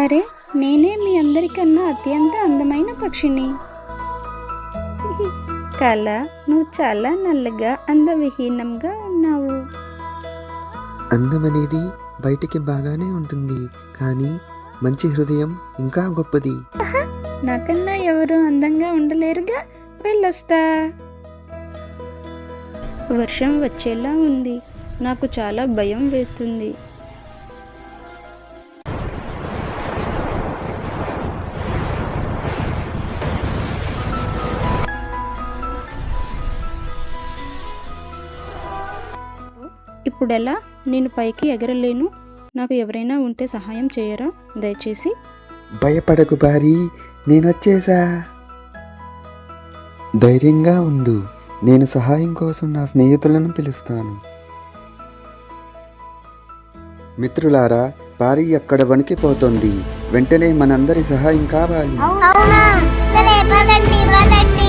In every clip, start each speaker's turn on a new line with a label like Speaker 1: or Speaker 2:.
Speaker 1: అరే, నేనే మీ అందరికన్నా అత్యంత అందమైన పక్షిని. కళ, నువ్వు చాలా నల్లగా అందవిహీనంగా ఉన్నావు.
Speaker 2: అందమనేది బయటికి బాగానే ఉంటుంది, కానీ మంచి హృదయం ఇంకా గొప్పది.
Speaker 1: నాకన్నా ఎవరు అందంగా ఉండలేరుగా. వెళ్ళొస్తా. వర్షం వచ్చేలా ఉంది. నాకు చాలా భయం వేస్తుంది. ఇప్పుడెలా? నేను పైకి ఎగరలేను. నాకు ఎవరైనా ఉంటే సహాయం చేయరా దయచేసి?
Speaker 2: భయపడకు భారీ, నేనొచ్చేసా. ధైర్యంగా ఉండు, నేను సహాయం కోసం నా స్నేహితులను పిలుస్తాను. మిత్రులారా, భారీ అక్కడ వణికిపోతోంది. వెంటనే మనందరి సహాయం కావాలి.
Speaker 3: అవునా? సరే, పదండి పదండి.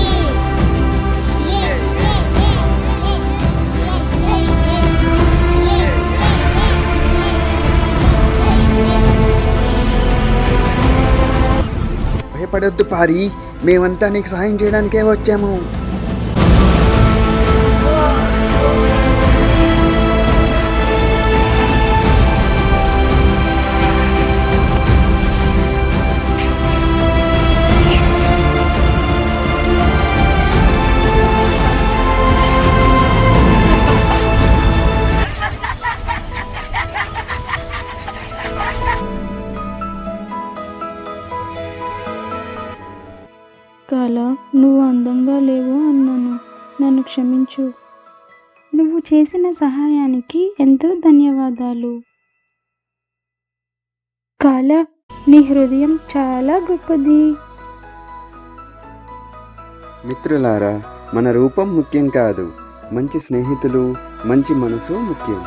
Speaker 2: భయపడొద్దు పారి, మేమంతా నీకు సహాయం చేయడానికే వచ్చాము.
Speaker 1: కాల, నువ్వు అందంగా లేవు అన్నాను. నన్ను క్షమించు. నువ్వు చేసిన సహాయానికి ఎంతో ధన్యవాదాలు. కాల, నీ హృదయం చాలా గొప్పది.
Speaker 2: మిత్రులారా, మన రూపం ముఖ్యం కాదు, మంచి స్నేహితులు, మంచి మనసు ముఖ్యం.